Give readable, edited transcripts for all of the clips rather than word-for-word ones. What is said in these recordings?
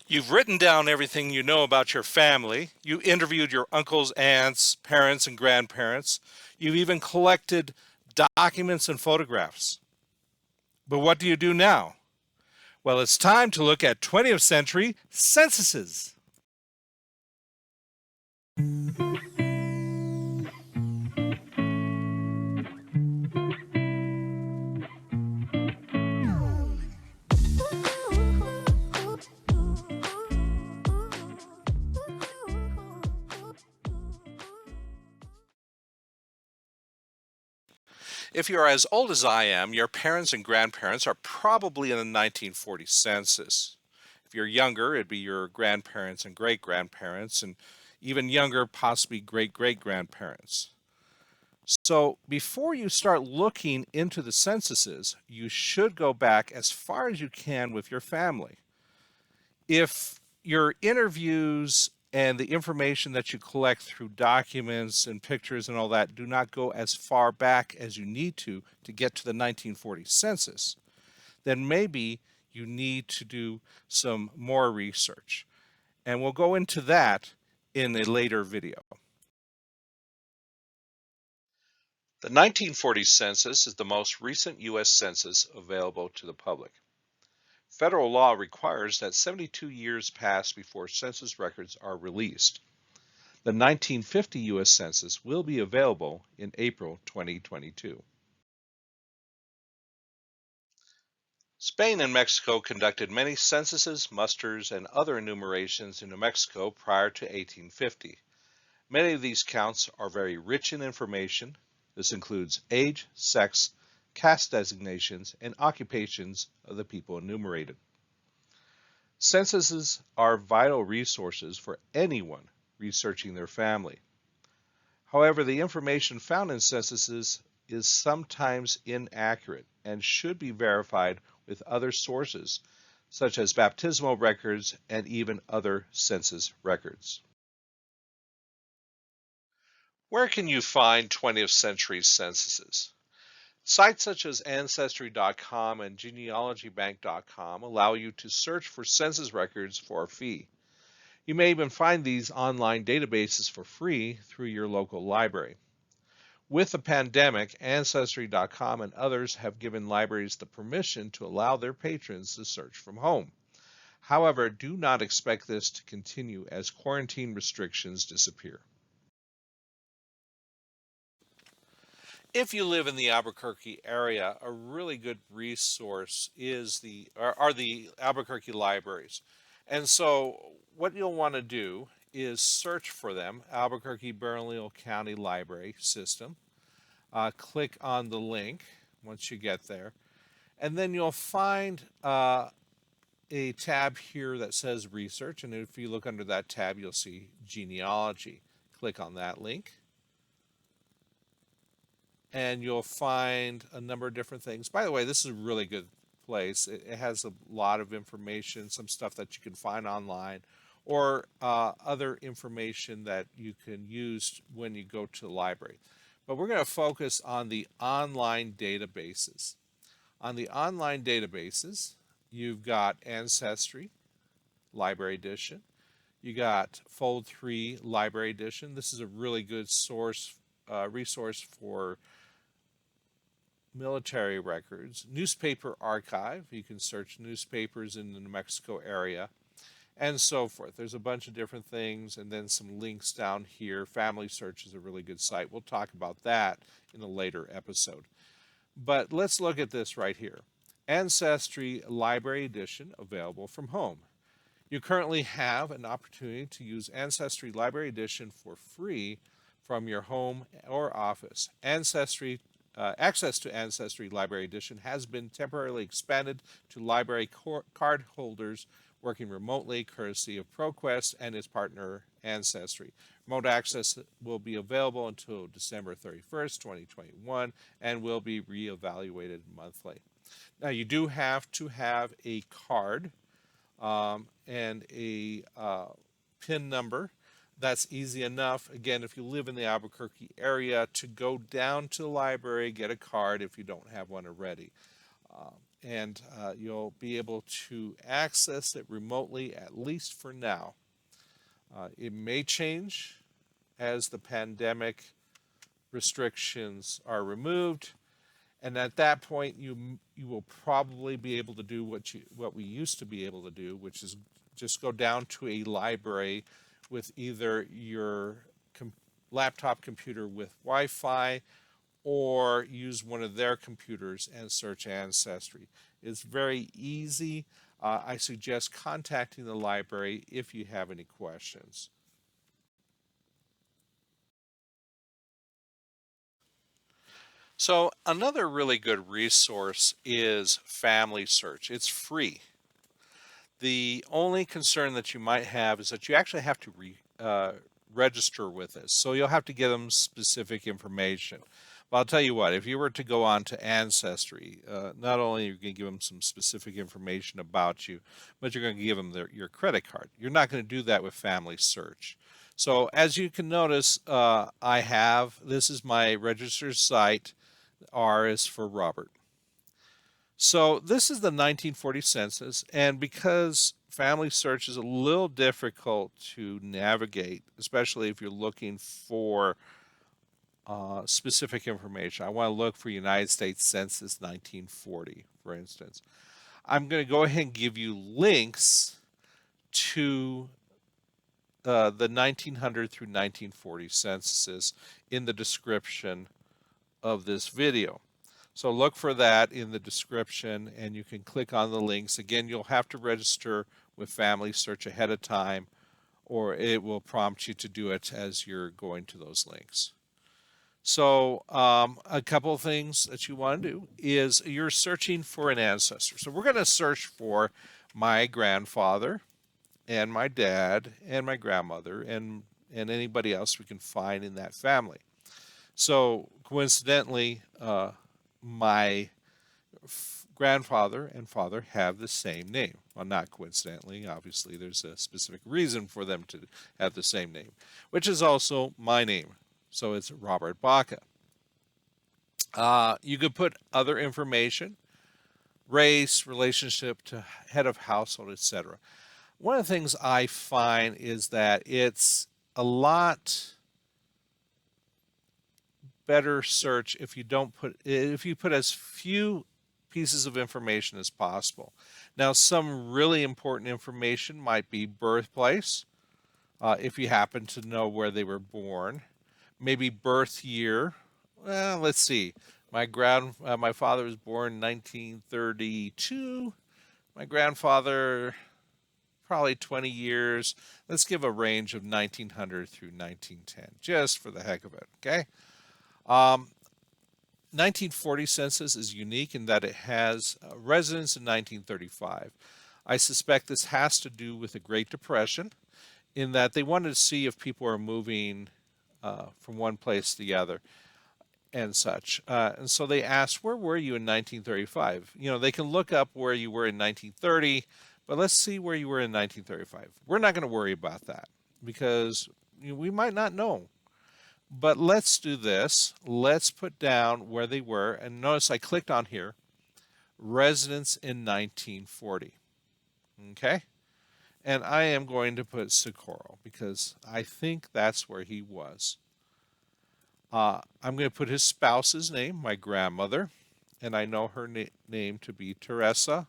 You've written down everything you know about your family. You interviewed your uncles, aunts, parents, and grandparents. You've even collected documents and photographs. But what do you do now? Well, it's time to look at 20th century censuses. If you're as old as I am, your parents and grandparents are probably in the 1940 census. If you're younger, it'd be your grandparents and great grandparents, and even younger, possibly great great grandparents. So, before you start looking into the censuses, you should go back as far as you can with your family. If your interviews and the information that you collect through documents and pictures and all that do not go as far back as you need to get to the 1940 census, then maybe you need to do some more research. And we'll go into that in a later video. The 1940 census is the most recent U.S. census available to the public. Federal law requires that 72 years pass before census records are released. The 1950 U.S. Census will be available in April 2022. Spain and Mexico conducted many censuses, musters, and other enumerations in New Mexico prior to 1850. Many of these counts are very rich in information. This includes age, sex, caste designations, and occupations of the people enumerated. Censuses are vital resources for anyone researching their family. However, the information found in censuses is sometimes inaccurate and should be verified with other sources, such as baptismal records and even other census records. Where can you find 20th century censuses? Sites such as Ancestry.com and Genealogybank.com allow you to search for census records for a fee. You may even find these online databases for free through your local library. With the pandemic, Ancestry.com and others have given libraries the permission to allow their patrons to search from home. However, do not expect this to continue as quarantine restrictions disappear. If you live in the Albuquerque area, a really good resource are the Albuquerque libraries. And so what you'll want to do is search for them, Albuquerque Bernalillo County Library System. Click on the link once you get there. And then you'll find a tab here that says Research. And if you look under that tab, you'll see Genealogy. Click on that link. And you'll find a number of different things. By the way, this is a really good place. It has a lot of information, some stuff that you can find online, or other information that you can use when you go to the library. But we're going to focus on the online databases. On the online databases, you've got Ancestry, Library Edition. You got Fold 3 Library Edition. This is a really good resource for military records. Newspaper Archive, you can search newspapers in the New Mexico area, and so forth. There's a bunch of different things, and then some links down here. Family Search is a really good site. We'll talk about that in a later episode. But let's look at this right here. Ancestry Library Edition available from home. You currently have an opportunity to use Ancestry Library Edition for free from your home or office. Access to Ancestry Library Edition has been temporarily expanded to library card holders working remotely, courtesy of ProQuest and its partner Ancestry. Remote access will be available until December 31st, 2021, and will be reevaluated monthly. Now, you do have to have a card and a PIN number. That's easy enough. Again, if you live in the Albuquerque area, to go down to the library, get a card if you don't have one already. and you'll be able to access it remotely, at least for now. It may change as the pandemic restrictions are removed, and at that point you will probably be able to do what we used to be able to do, which is just go down to a library with either your laptop computer with Wi-Fi or use one of their computers and search Ancestry. It's very easy. I suggest contacting the library if you have any questions. So another really good resource is Family Search. It's free. The only concern that you might have is that you actually have to register with this. So you'll have to give them specific information. But I'll tell you what, if you were to go on to Ancestry, not only are you going to give them some specific information about you, but you're going to give them your credit card. You're not going to do that with Family Search. So as you can notice, this is my registered site. R is for Robert. So this is the 1940 census, and because Family Search is a little difficult to navigate, especially if you're looking for specific information. I want to look for United States Census 1940, for instance. I'm going to go ahead and give you links to the 1900 through 1940 censuses in the description of this video. So look for that in the description and you can click on the links. Again, you'll have to register with Family Search ahead of time, or it will prompt you to do it as you're going to those links. So a couple of things that you want to do is you're searching for an ancestor. So we're going to search for my grandfather and my dad and my grandmother and anybody else we can find in that family. So coincidentally, my grandfather and father have the same name. Well, not coincidentally, obviously there's a specific reason for them to have the same name, which is also my name. So it's Robert Baca. You could put other information, race, relationship to head of household, etc. One of the things I find is that it's a lot better search if you put as few pieces of information as possible. Now, some really important information might be birthplace, if you happen to know where they were born, maybe birth year. Well, let's see. My father was born in 1932. My grandfather, probably 20 years. Let's give a range of 1900 through 1910, just for the heck of it, okay? 1940 census is unique in that it has residents in 1935. I suspect this has to do with the Great Depression, in that they wanted to see if people are moving from one place to the other and such. And so they asked, where were you in 1935? You know, they can look up where you were in 1930, but let's see where you were in 1935. We're not going to worry about that because we might not know. But let's do this. Let's put down where they were. And notice I clicked on here, residents in 1940. Okay? And I am going to put Socorro because I think that's where he was. I'm going to put his spouse's name, my grandmother, and I know her name to be Teresa.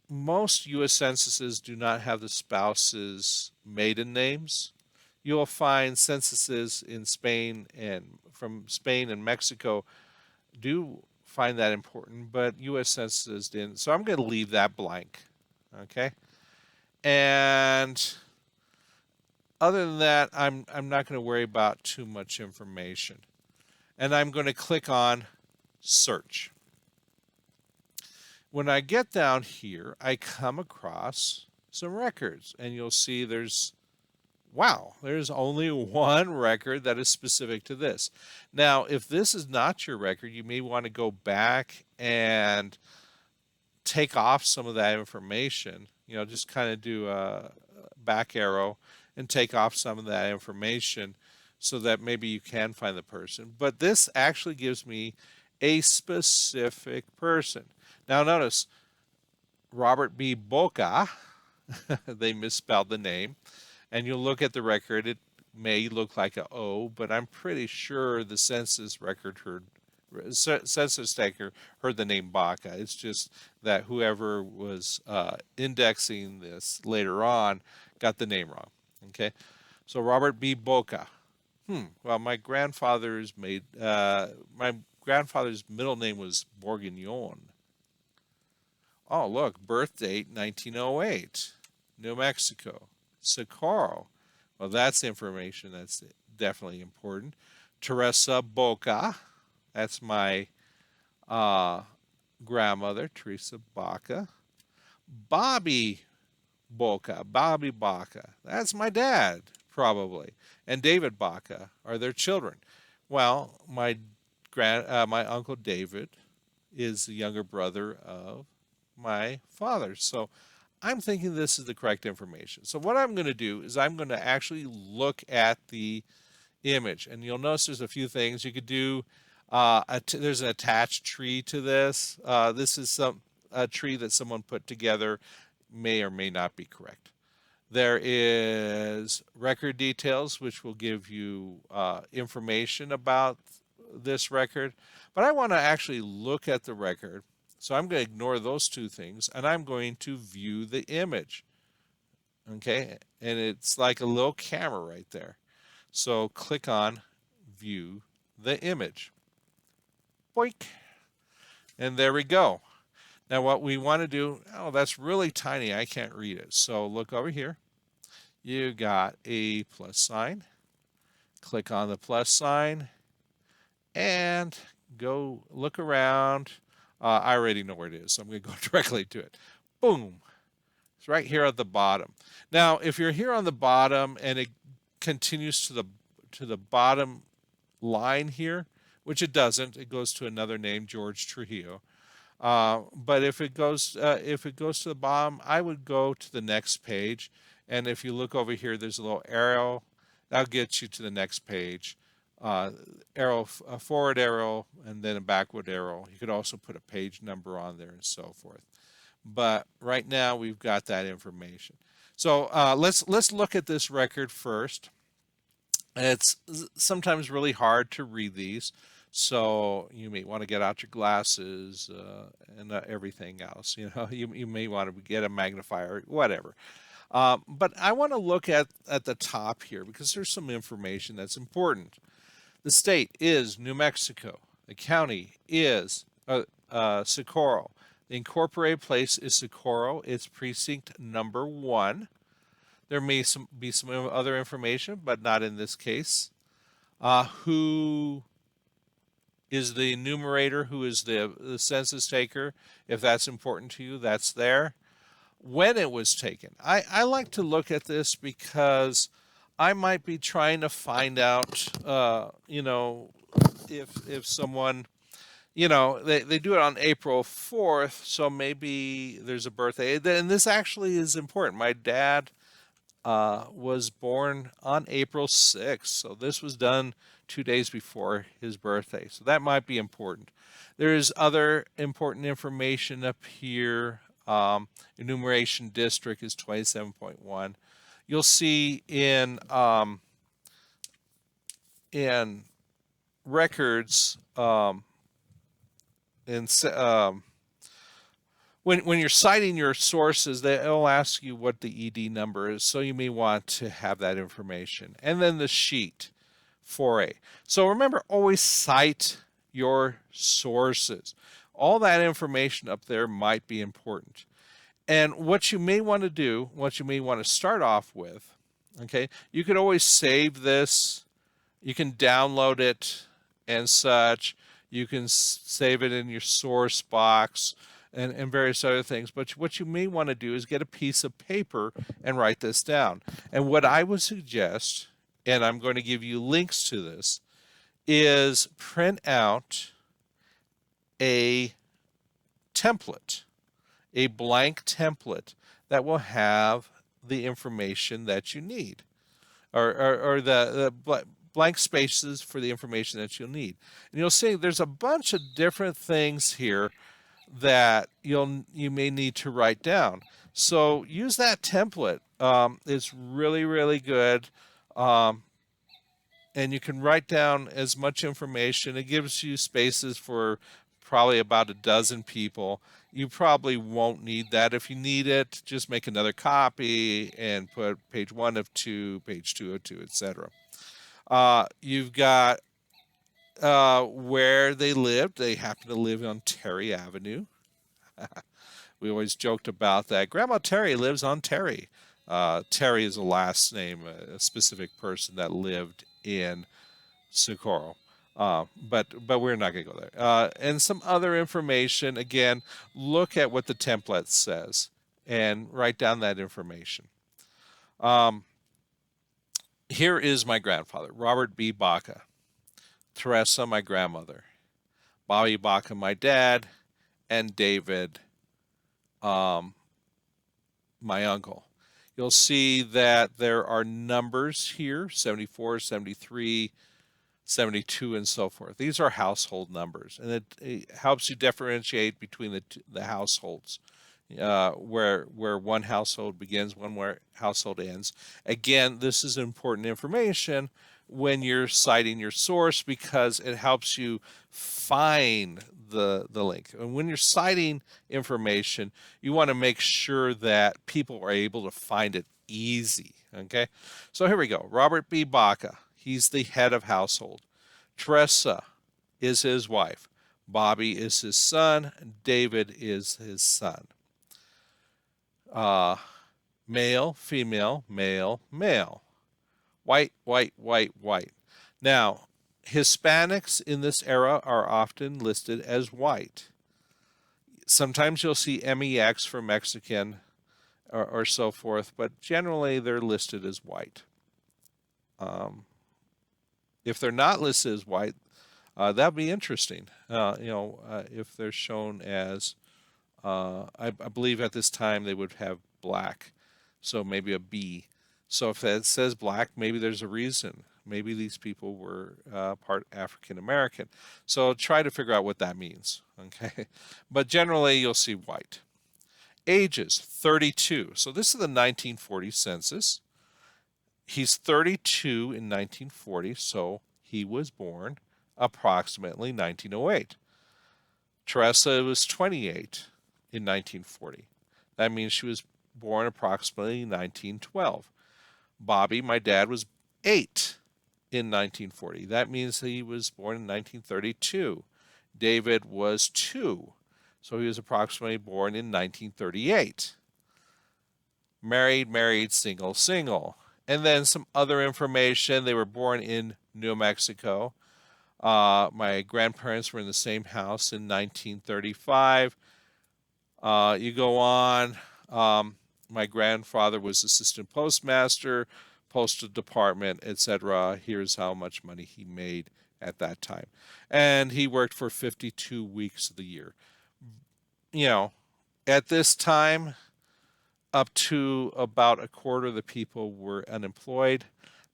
Most U.S. censuses do not have the spouse's maiden names. You'll find censuses in Spain and from Spain and Mexico do find that important, but U.S. censuses didn't. So I'm going to leave that blank. Okay. And other than that, I'm not going to worry about too much information. And I'm going to click on search. When I get down here, I come across some records, and you'll see there's only one record that is specific to this. Now, if this is not your record, you may want to go back and take off some of that information. You know, just kind of do a back arrow and take off some of that information so that maybe you can find the person. But this actually gives me a specific person. Now notice, Robert B. Boca, they misspelled the name, and you'll look at the record, it may look like a O, but I'm pretty sure the census census taker heard the name Baca. It's just that whoever was indexing this later on got the name wrong. Okay, so Robert B. Boca. Well, my grandfather's middle name was Bourguignon. Oh, look, birth date 1908, New Mexico, Socorro. Well, that's information that's definitely important. Teresa Boca, that's my uh, grandmother, Teresa Baca. Bobby Baca, that's my dad, probably. And David Baca are their children. Well, my uncle David is the younger brother of my father. So I'm thinking this is the correct information. So what I'm going to do is I'm going to actually look at the image, and you'll notice there's a few things you could do. There's an attached tree to this. This is a tree that someone put together, may or may not be correct. There is record details, which will give you information about this record. But I want to actually look at the record. So I'm going to ignore those two things, and I'm going to view the image. Okay, and it's like a little camera right there. So click on View the Image. Boink. And there we go. Now what we want to do, oh, that's really tiny. I can't read it. So look over here. You got a plus sign. Click on the plus sign and go look around. I already know where it is, so I'm going to go directly to it. Boom. It's right here at the bottom. Now, if you're here on the bottom and it continues to the bottom line here, which it doesn't, it goes to another name, George Trujillo. But if it goes to the bottom, I would go to the next page. And if you look over here, there's a little arrow. That'll get you to the next page. A forward arrow, and then a backward arrow. You could also put a page number on there and so forth. But right now we've got that information. So let's look at this record first. It's sometimes really hard to read these, so you may want to get out your glasses and everything else. You may want to get a magnifier, whatever. But I want to look at the top here because there's some information that's important. The state is New Mexico. The county is Socorro. The incorporated place is Socorro. It's precinct number 1. There may be some other information, but not in this case. Who is the enumerator? Who is the census taker? If that's important to you, that's there. When it was taken. I like to look at this because I might be trying to find out, if someone, they do it on April 4th, so maybe there's a birthday. And this actually is important. My dad was born on April 6th, so this was done 2 days before his birthday. So that might be important. There is other important information up here. Enumeration district is 27.1. You'll see in records when you're citing your sources, they'll ask you what the ED number is, so you may want to have that information. And then the sheet 4A. So remember, always cite your sources. All that information up there might be important. And what you may want to do, what you may want to start off with, okay, you could always save this. You can download it and such. You can save it in your source box and various other things. But what you may want to do is get a piece of paper and write this down. And what I would suggest, and I'm going to give you links to this, is print out a template, a blank template that will have the information that you need, or the blank spaces for the information that you'll need. And you'll see there's a bunch of different things here that you may need to write down. So use that template. It's really, really good. Um, and you can write down as much information. It gives you spaces for probably about a dozen people. You probably won't need that. If you need it, just make another copy and put page 1 of 2, page 2 of 2, etc. You've got where they lived. They happen to live on Terry Avenue. We always joked about that. Grandma Terry lives on Terry. Terry is a last name, a specific person that lived in Socorro. But we're not going to go there. And some other information. Again, look at what the template says and write down that information. Here is my grandfather, Robert B. Baca. Teresa, my grandmother. Bobby Baca, my dad. And David, my uncle. You'll see that there are numbers here, 74, 73, 72, and so forth. These are household numbers, and it helps you differentiate between the households, where one household begins, where household ends. Again, this is important information when you're citing your source because it helps you find the link. And when you're citing information, you want to make sure that people are able to find it easy. Okay, so here we go. Robert B. Baca. He's the head of household. Teresa is his wife. Bobby is his son. David is his son. Male, female, male, male. White, white, white, white. Now, Hispanics in this era are often listed as white. Sometimes you'll see MEX for Mexican or so forth, but generally they're listed as white. If they're not listed as white, that'd be interesting. If they're shown as, I believe at this time they would have black, so maybe a B. So if that says black, maybe there's a reason. Maybe these people were part African American. So try to figure out what that means. Okay, but generally you'll see white. Ages 32. So this is the 1940 census. He's 32 in 1940, so he was born approximately 1908. Teresa was 28 in 1940. That means she was born approximately 1912. Bobby, my dad, was 8 in 1940. That means he was born in 1932. David was 2, so he was approximately born in 1938. Married, single, single. And then some other information. They were born in New Mexico. My grandparents were in the same house in 1935. You go on. My grandfather was assistant postmaster, postal department, etc. Here's how much money he made at that time. And he worked for 52 weeks of the year. At this time, up to about a quarter of the people were unemployed.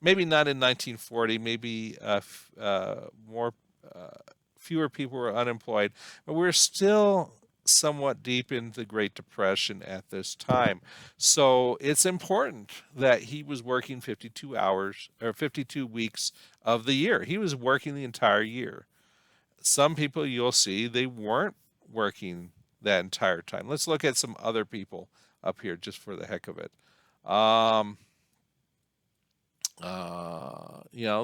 Maybe not in 1940, maybe fewer people were unemployed, but we're still somewhat deep in the Great Depression at this time. So it's important that he was working 52 hours or 52 weeks of the year. He was working the entire year. Some people you'll see, they weren't working that entire time. Let's look at some other people up here just for the heck of it.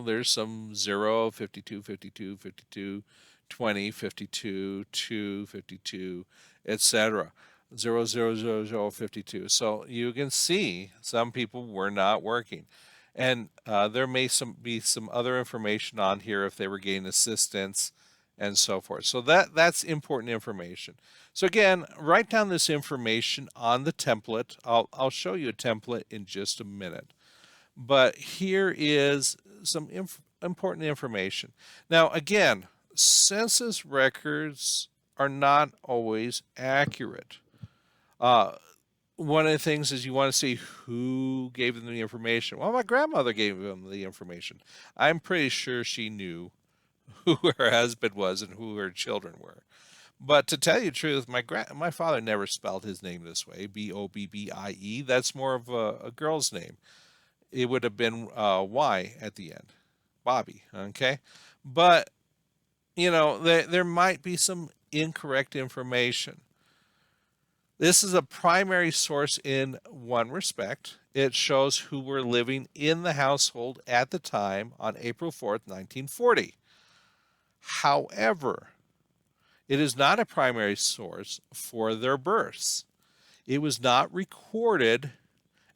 There's some 0, 52, 52, 52, 20, 52, 2, 52, etc. 0, 0, 0, 0, 52. So you can see some people were not working. And there may be some other information on here if they were getting assistance and so forth. So that's important information. So again, write down this information on the template. I'll show you a template in just a minute. But here is some important information. Now again, census records are not always accurate. one of the things is you want to see who gave them the information. Well, my grandmother gave them the information. I'm pretty sure she knew who her husband was and who her children were. But to tell you the truth, my father never spelled his name this way, Bobbie. That's more of a girl's name. It would have been Y at the end, Bobby. Okay, but there might be some incorrect information. This is a primary source in one respect. It shows who were living in the household at the time on April 4th, 1940. However, it is not a primary source for their births. It was not recorded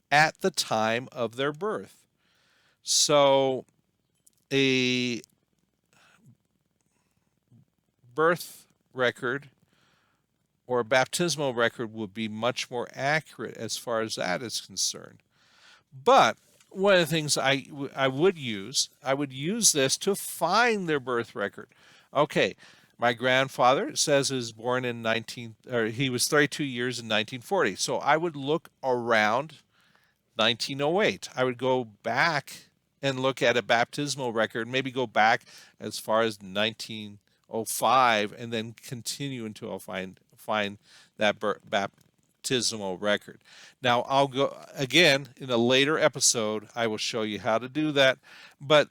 at the time of their birth. So a birth record or a baptismal record would be much more accurate as far as that is concerned. But one of the things I would use this to find their birth record. Okay, my grandfather says he was born in he was 32 years in 1940. So I would look around 1908. I would go back and look at a baptismal record, maybe go back as far as 1905, and then continue until I'll find that baptismal record. Now, I'll go again in a later episode. I will show you how to do that, but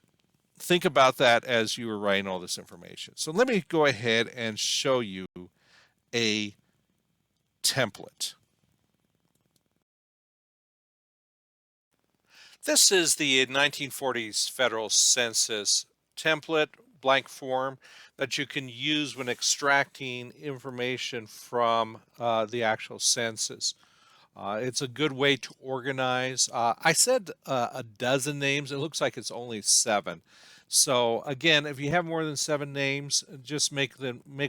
think about that as you were writing all this information. So let me go ahead and show you a template. This is the 1940s federal census template, blank form, that you can use when extracting information from the actual census. It's a good way to organize. I said a dozen names. It looks like it's only 7. So again, if you have more than 7 names, just make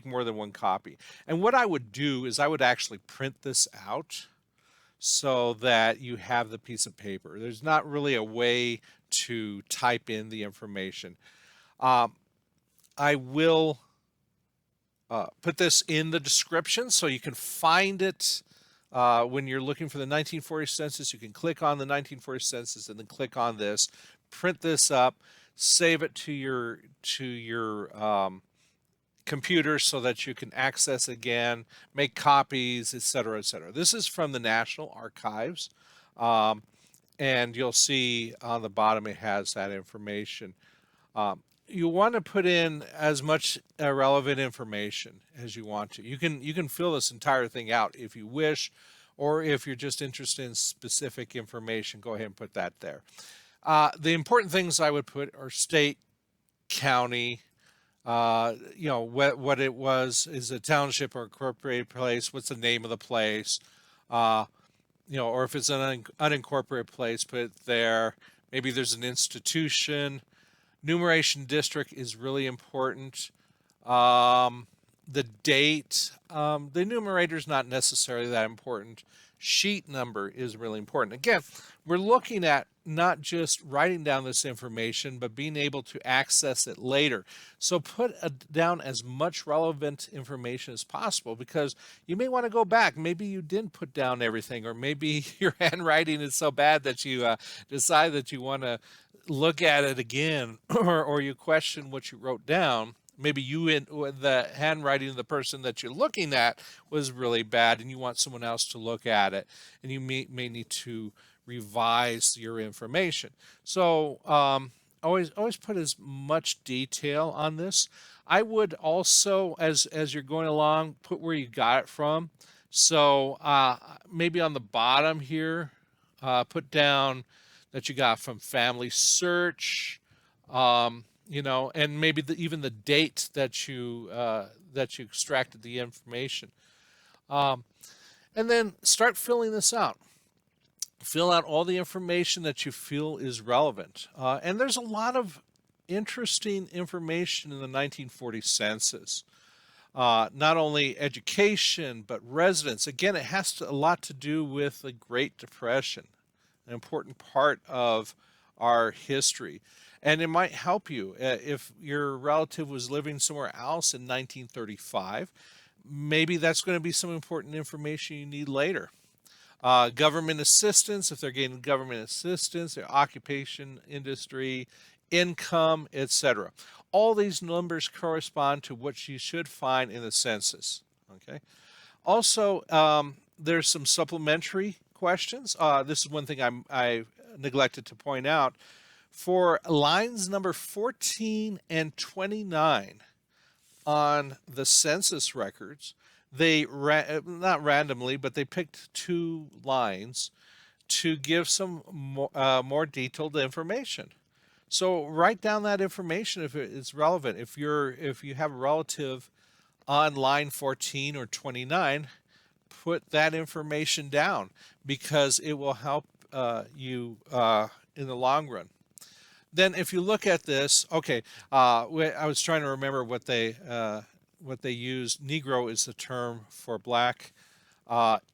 more than one copy. And what I would do is I would actually print this out so that you have the piece of paper. There's not really a way to type in the information. I will put this in the description so you can find it when you're looking for the 1940 census. You can click on the 1940 census and then click on this, print this up, save it to your computer so that you can access again, make copies, etc., etc. This is from the National Archives, and you'll see on the bottom it has that information. You want to put in as much relevant information as you want to. You can fill this entire thing out if you wish, or if you're just interested in specific information, go ahead and put that there. The important things I would put are state, county, what it was, is a township or incorporated place, what's the name of the place, or if it's an unincorporated place, put it there. Maybe there's an institution. Numeration district is really important. The date, the numerator is not necessarily that important. Sheet number is really important. Again, we're looking at not just writing down this information, but being able to access it later. So put down as much relevant information as possible, because you may want to go back. Maybe you didn't put down everything, or maybe your handwriting is so bad that you decide that you want to look at it again, or you question what you wrote down. Maybe the handwriting of the person that you're looking at was really bad and you want someone else to look at it, and you may need to revise your information. So always put as much detail on this. I would also, as you're going along, put where you got it from. So maybe on the bottom here, put down that you got from Family Search, and maybe even the date that you extracted the information, and then start filling this out. Fill out all the information that you feel is relevant, and there's a lot of interesting information in the 1940 census. Not only education but residence. Again, it has a lot to do with the Great Depression, an important part of our history. And it might help you if your relative was living somewhere else in 1935. Maybe that's going to be some important information you need later. Government assistance, if they're getting government assistance, their occupation, industry, income, etc. All these numbers correspond to what you should find in the census. Okay. Also, there's some supplementary questions. This is one thing I neglected to point out. For lines number 14 and 29 on the census records, they not randomly, but they picked two lines to give some more detailed information. So write down that information if it's relevant. If you have a relative on line 14 or 29, put that information down because it will help you in the long run. Then, if you look at this, okay, I was trying to remember what they used. Negro is the term for black.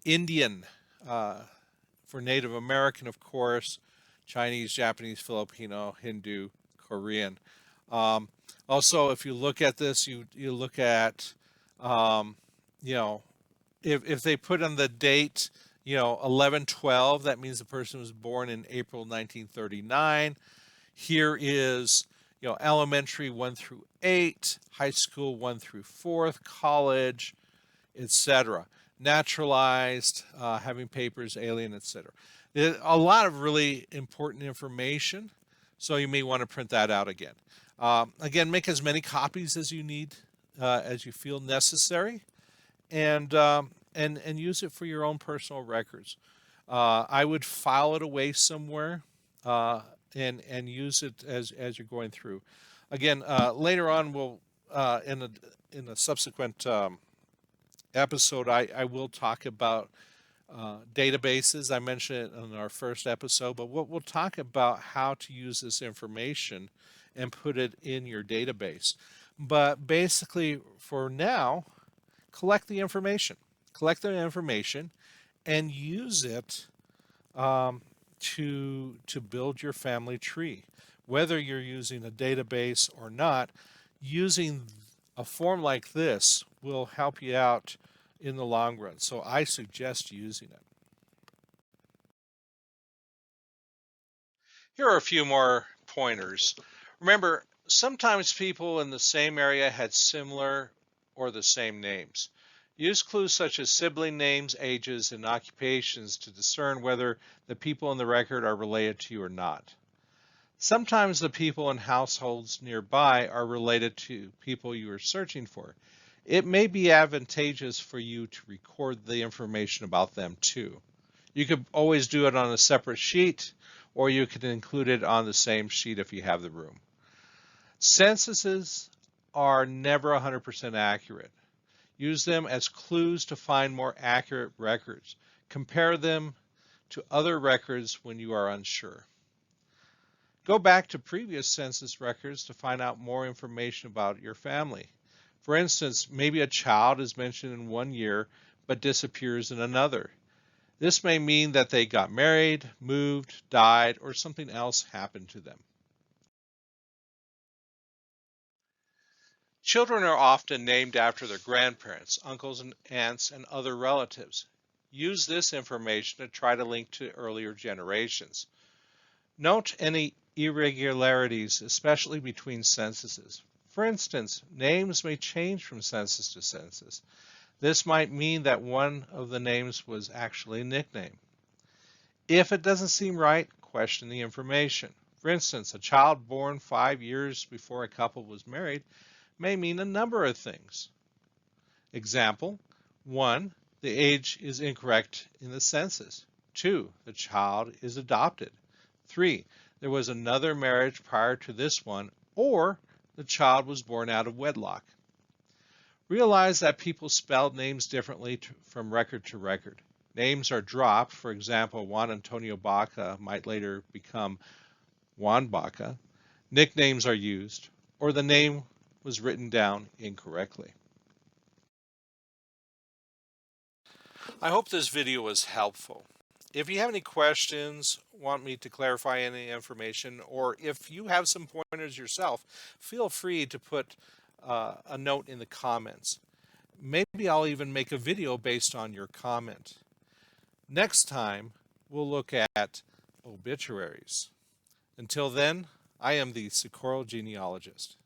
Indian for Native American, of course. Chinese, Japanese, Filipino, Hindu, Korean. Also, if you look at this, you look at, you know, if they put on the date, 11/12, that means the person was born in April 1939. Here is, elementary 1 through 8, high school 1 through 4th, college, etc. Naturalized, having papers, alien, etc. A lot of really important information, so you may want to print that out again. Again, make as many copies as you need, as you feel necessary, and use it for your own personal records. I would file it away somewhere, and use it as you're going through. Again, later on, we'll in a subsequent episode, I will talk about databases. I mentioned it in our first episode, but we'll talk about how to use this information and put it in your database. But basically, for now, collect the information. Collect the information and use it to build your family tree. Whether you're using a database or not, using a form like this will help you out in the long run. So I suggest using it. Here are a few more pointers. Remember, sometimes people in the same area had similar or the same names. Use clues such as sibling names, ages, and occupations to discern whether the people in the record are related to you or not. Sometimes the people in households nearby are related to people you are searching for. It may be advantageous for you to record the information about them too. You could always do it on a separate sheet, or you could include it on the same sheet if you have the room. Censuses are never 100% accurate. Use them as clues to find more accurate records. Compare them to other records when you are unsure. Go back to previous census records to find out more information about your family. For instance, maybe a child is mentioned in one year but disappears in another. This may mean that they got married, moved, died, or something else happened to them. Children are often named after their grandparents, uncles and aunts, and other relatives. Use this information to try to link to earlier generations. Note any irregularities, especially between censuses. For instance, names may change from census to census. This might mean that one of the names was actually a nickname. If it doesn't seem right, question the information. For instance, a child born 5 years before a couple was married may mean a number of things. Example, 1, the age is incorrect in the census. 2, the child is adopted. 3, there was another marriage prior to this one, or the child was born out of wedlock. Realize that people spelled names differently from record to record. Names are dropped. For example, Juan Antonio Baca might later become Juan Baca. Nicknames are used, or the name was written down incorrectly. I hope this video was helpful. If you have any questions, want me to clarify any information, or if you have some pointers yourself, feel free to put a note in the comments. Maybe I'll even make a video based on your comment. Next time, we'll look at obituaries. Until then, I am the Socorro genealogist.